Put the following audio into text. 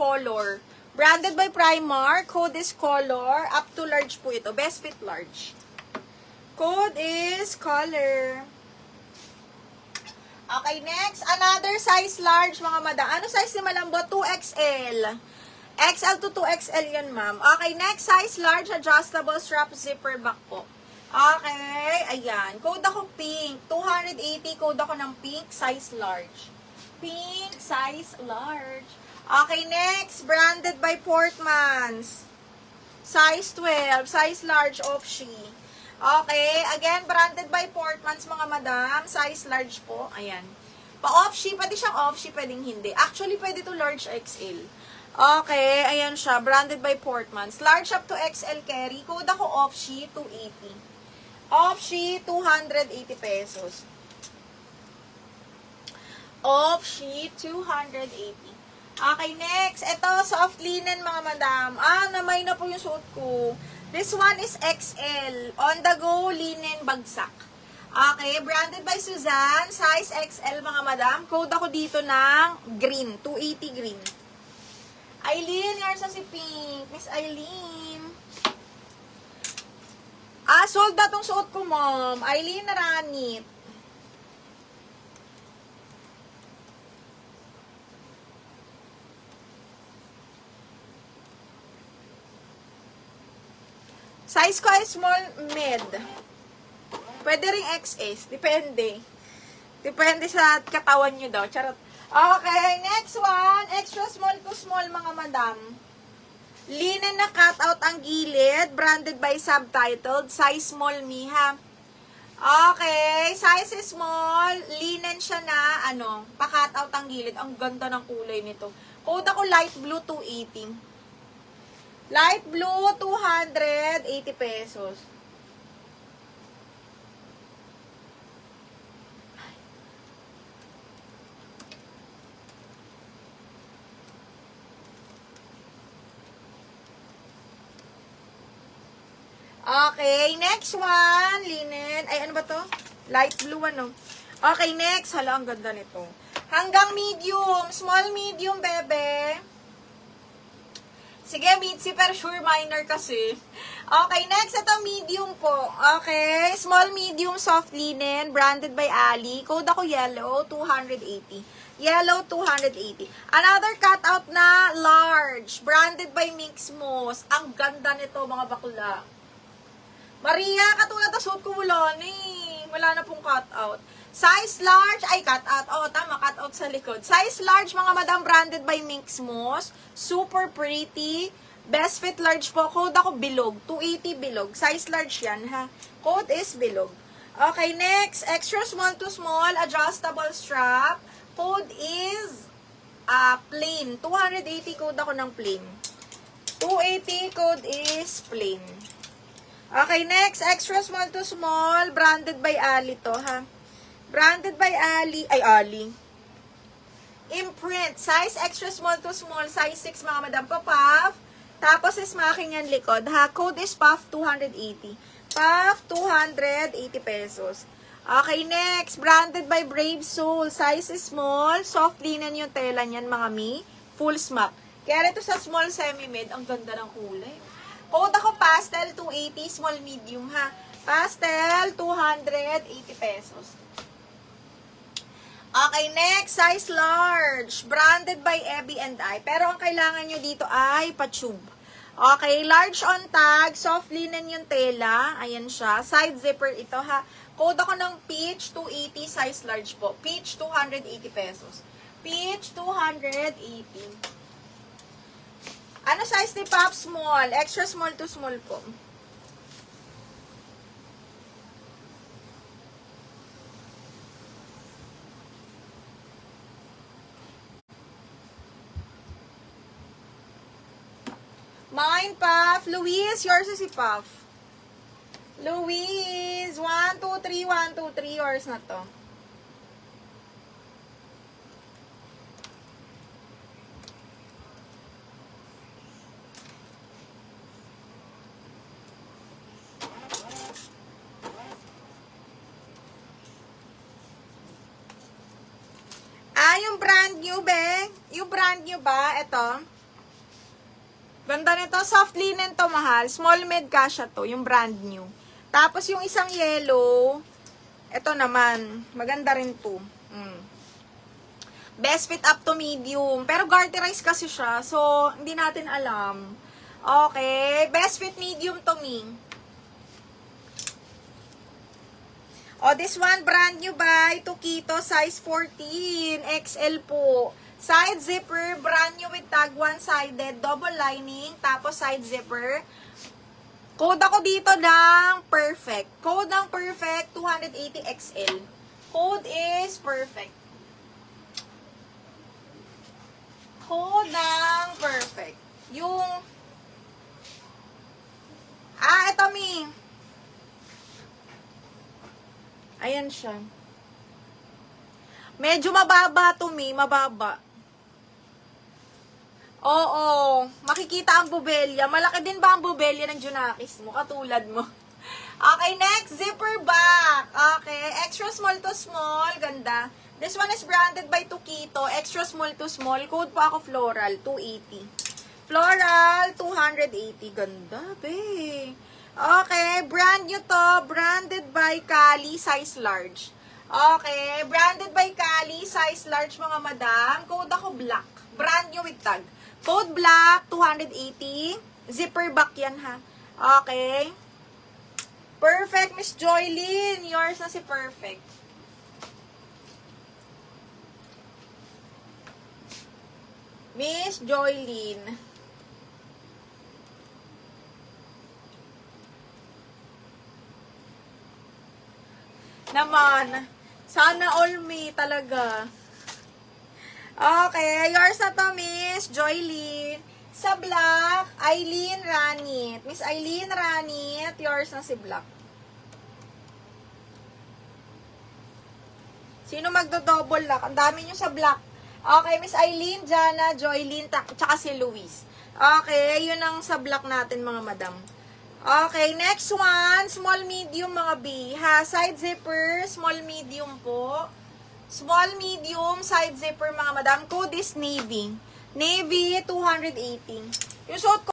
color. Branded by Primark. Code is color. Up to large po ito. Best fit large. Code is color. Okay, next. Another size large, mga madam. Ano size ni Malambot? 2XL. XL to 2XL yun, ma'am. Okay, next. Size large, adjustable strap zipper back po. Okay, ayan. Code ako pink. 280, code ako ng pink, size large. Pink, size large. Okay, next. Branded by Portmans. Size 12, size large, Offshe. Okay, again, branded by Portmans, mga madam. Size large po. Ayan. Pa-Offshe, pwede siyang Offshe, pwedeng hindi. Actually, pwede to large XL. Okay, ayan siya. Branded by Portmans. Large up to XL carry. Code ako Offshe, 280. Offshe, 280 pesos. Offshe, 280. Okay, next. Ito, soft linen, mga madam. Namay na po yung suot ko. This one is XL. On the go, linen bagsak. Okay, branded by Suzanne. Size XL, mga madam. Code ako dito ng green. 280 green. Eileen, yours na si Pink. Miss Eileen. Sold na tong suot ko, ma'am. Eileen Naranit. Size ko ay small, mid. Pwede ring XS. Depende. Depende sa katawan nyo daw. Charot. Okay, next one. Extra small to small, mga madam. Linen na cutout ang gilid. Branded by Subtitled. Size small, miha. Okay, size is small. Linen siya na, pa-cutout ang gilid. Ang ganda ng kulay nito. Code ako light blue, 280. Light blue, 280 pesos. Okay, next one. Linen. Ay, ano ba to? Light blue, Okay, next. Hala, ang ganda nito. Hanggang medium. Small, medium, bebe. Sige, midsi, pero sure minor kasi. Okay, next, ito medium po. Okay, small, medium, soft linen, branded by Ali. Code ako yellow, 280. Yellow, 280. Another cutout na large, branded by Mix Moss. Ang ganda nito, mga bakla. Maria, katulad na suot ko wala na eh. Wala na pong cutout. Size large, ay cutout. Tama, cutout sa likod. Size large, mga madam, branded by Mix Moss. Super pretty. Best fit large po. Code ako bilog. 280 bilog. Size large yan, ha. Code is bilog. Okay, next. Extra small to small. Adjustable strap. Code is plain. 280 code ako ng plain. 280 code is plain. Okay, next. Extra small to small. Branded by Ali to, ha. Branded by Ali. Ay, Ali. Imprint. Size extra small to small. Size 6, mga madam. Puff. Tapos is making yan likod, ha. Code is Puff 280. Puff 280 pesos. Okay, next. Branded by Brave Soul. Size is small. Soft linen yung tela niyan, mga mi. Full smock. Kaya ito sa small semi-mid, ang ganda ng kulay. Code ako pastel 280, small medium, ha. Pastel 280 pesos. Okay, next, size large. Branded by Ebby and I. Pero ang kailangan nyo dito ay pa-tube. Okay, large on tag. Soft linen yung tela. Ayan siya. Side zipper ito, ha. Code ako ng peach, 280, size large po. Peach, 280 pesos. Peach, 280. Ano size ni Pop? Small. Extra small to small po. Mine, Puff. Luis, yours is si Puff. Luis, 1, 2, 3, 1, 2, 3, yours na to. Yung brand new, be. Yung brand new ba? Ito. Ganda nito. Soft linen to, mahal. Small med kasha to. Yung brand new. Tapos yung isang yellow, ito naman. Maganda rin to. Best fit up to medium. Pero garterize kasi siya. So, hindi natin alam. Okay. Best fit medium to me. Oh, this one, brand new by Tukito, size 14. XL po. Side zipper, brand new with tag, one-sided, double lining, tapos side zipper. Code ako dito ng perfect. Code ng perfect, 280 XL. Code is perfect. Code ng perfect. Yung, ito mi. Ayan siya. Medyo mababa to mi, mababa. Oo, makikita ang bubelya. Malaki din ba ang bubelya ng Junakis mo? Katulad mo. Okay, next, zipper back. Okay, extra small to small. Ganda. This one is branded by Tukito. Extra small to small. Code po ako floral, 280. Floral, 280. Ganda, be. Okay, brand new to. Branded by Kali, size large. Okay, branded by Kali, size large mga madam. Code ako black. Brand new with tag. Code black, 280. Zipper back yan, ha. Okay. Perfect, Miss Joylyn. Yours na si Perfect. Miss Joylyn. Naman. Sana all me talaga. Okay, yours na to, Miss Joylyn. Sa black, Eileen Ranit. Miss Eileen Ranit, yours na si black. Sino magdo-double lock? Ang dami nyo sa black. Okay, Miss Eileen, Jana, Joylyn, tsaka si Luis. Okay, yun ang sa black natin, mga madam. Okay, next one, small medium mga B. Ha, side zipper, small medium po. Small, medium, side zipper mga madam. Code is navy. Navy, 280. Yung suot ko